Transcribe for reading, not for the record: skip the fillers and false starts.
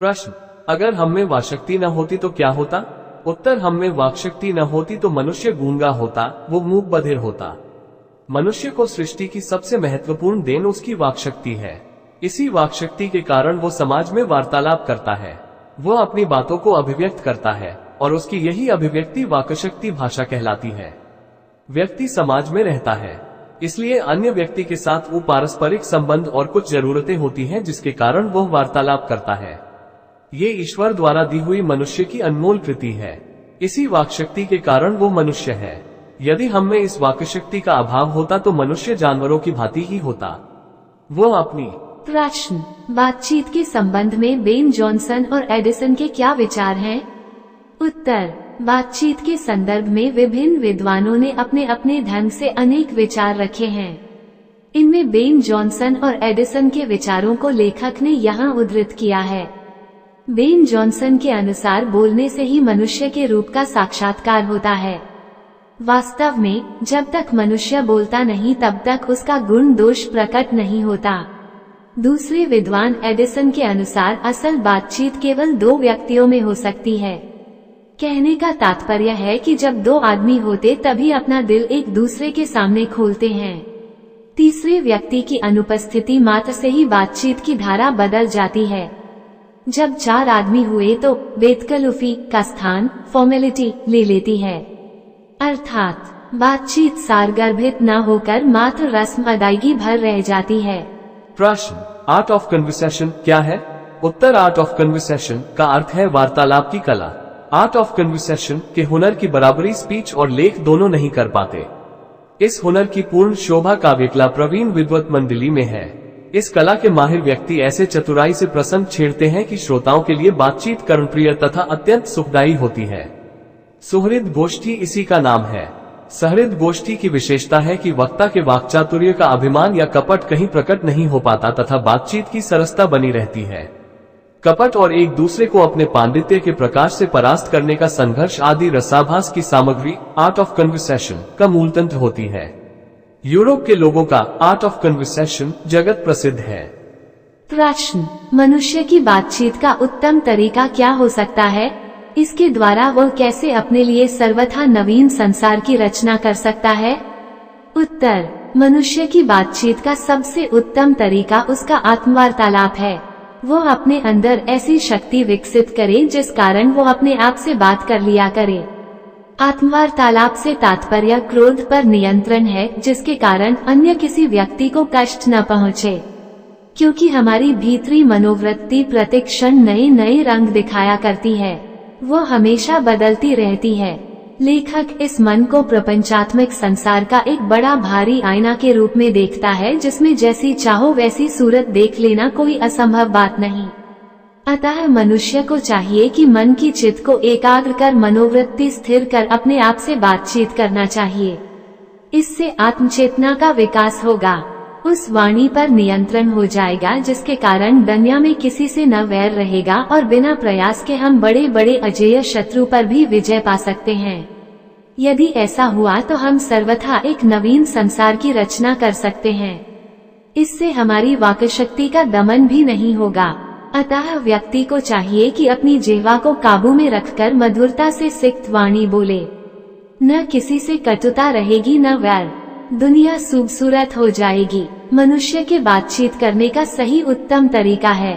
प्रश्न, अगर हम में वाक्शक्ति न होती तो क्या होता? उत्तर, हम में वाक्शक्ति न होती तो मनुष्य गूंगा होता, वो मूक बधिर होता। मनुष्य को सृष्टि की सबसे महत्वपूर्ण देन उसकी वाक्शक्ति है। इसी वाक्शक्ति के कारण वो समाज में वार्तालाप करता है, वो अपनी बातों को अभिव्यक्त करता है और उसकी यही अभिव्यक्ति वाक्शक्ति भाषा कहलाती है। व्यक्ति समाज में रहता है, इसलिए अन्य व्यक्ति के साथ वो पारस्परिक संबंध और कुछ जरूरतें होती हैं जिसके कारण वह वार्तालाप करता है। ये ईश्वर द्वारा दी हुई मनुष्य की अनमोल कृति है। इसी वाक्शक्ति के कारण वो मनुष्य है। यदि हम में इस वाक्शक्ति का अभाव होता तो मनुष्य जानवरों की भांति ही होता। वो अपनी। प्रश्न, बातचीत के संबंध में बेन जॉनसन और एडिसन के क्या विचार हैं? उत्तर, बातचीत के संदर्भ में विभिन्न विद्वानों ने अपने अपने ढंग से अनेक विचार रखे हैं। इनमें बेन जॉनसन और एडिसन के विचारों को लेखक ने यहाँ उद्धृत किया है। बेन जॉनसन के अनुसार बोलने से ही मनुष्य के रूप का साक्षात्कार होता है। वास्तव में जब तक मनुष्य बोलता नहीं तब तक उसका गुण दोष प्रकट नहीं होता। दूसरे विद्वान एडिसन के अनुसार असल बातचीत केवल दो व्यक्तियों में हो सकती है। कहने का तात्पर्य है कि जब दो आदमी होते तभी अपना दिल एक दूसरे के सामने खोलते हैं। तीसरे व्यक्ति की अनुपस्थिति मात्र से ही बातचीत की धारा बदल जाती है। जब चार आदमी हुए तो बेतकलुफी का स्थान फॉर्मेलिटी ले लेती है, अर्थात बातचीत सारगर्भित न होकर मात्र रस्म अदायगी भर रह जाती है। प्रश्न, आर्ट ऑफ कन्वर्सेशन क्या है? उत्तर, आर्ट ऑफ कन्वर्सेशन का अर्थ है वार्तालाप की कला। आर्ट ऑफ कन्वर्सेशन के हुनर की बराबरी स्पीच और लेख दोनों नहीं कर पाते। इस हुनर की पूर्ण शोभा काव्यकला प्रवीण विद्वत मंडली में है। इस कला के माहिर व्यक्ति ऐसे चतुराई से प्रसंग छेड़ते हैं कि श्रोताओं के लिए बातचीत कर्णप्रिय तथा अत्यंत सुखदायी होती है। सुहृद गोष्ठी इसी का नाम है। सहृद गोष्ठी की विशेषता है कि वक्ता के वाक्चातुर्य का अभिमान या कपट कहीं प्रकट नहीं हो पाता तथा बातचीत की सरसता बनी रहती है। कपट और एक दूसरे को अपने पांडित्य के प्रकाश से परास्त करने का संघर्ष आदि रसाभास की सामग्री आर्ट ऑफ कन्वर्सेशन का मूलतंत्र होती है। यूरोप के लोगों का आर्ट ऑफ कन्वर्सेशन जगत प्रसिद्ध है। प्रश्न, मनुष्य की बातचीत का उत्तम तरीका क्या हो सकता है? इसके द्वारा वह कैसे अपने लिए सर्वथा नवीन संसार की रचना कर सकता है? उत्तर, मनुष्य की बातचीत का सबसे उत्तम तरीका उसका आत्मवार्तालाप है। वो अपने अंदर ऐसी शक्ति विकसित करे जिस कारण वो अपने आप से बात कर लिया करे। आत्मवार्तालाप से तात्पर्य क्रोध पर नियंत्रण है, जिसके कारण अन्य किसी व्यक्ति को कष्ट न पहुँचे। क्योंकि हमारी भीतरी मनोवृत्ति प्रतिक्षण नए नए रंग दिखाया करती है, वो हमेशा बदलती रहती है। लेखक इस मन को प्रपंचात्मक संसार का एक बड़ा भारी आईना के रूप में देखता है, जिसमें जैसी चाहो वैसी सूरत देख लेना कोई असंभव बात नहीं। अतः मनुष्य को चाहिए कि मन की चित्त को एकाग्र कर मनोवृत्ति स्थिर कर अपने आप से बातचीत करना चाहिए। इससे आत्मचेतना का विकास होगा, उस वाणी पर नियंत्रण हो जाएगा जिसके कारण दुनिया में किसी से न वैर रहेगा और बिना प्रयास के हम बड़े बड़े अजेय शत्रु पर भी विजय पा सकते हैं। यदि ऐसा हुआ तो हम सर्वथा एक नवीन संसार की रचना कर सकते हैं। इससे हमारी वाक्शक्ति का दमन भी नहीं होगा। अतः व्यक्ति को चाहिए कि अपनी जिह्वा को काबू में रखकर मधुरता से सिक्त वाणी बोले। न किसी से कटुता रहेगी न वैर। दुनिया खूबसूरत हो जाएगी। मनुष्य के बातचीत करने का सही उत्तम तरीका है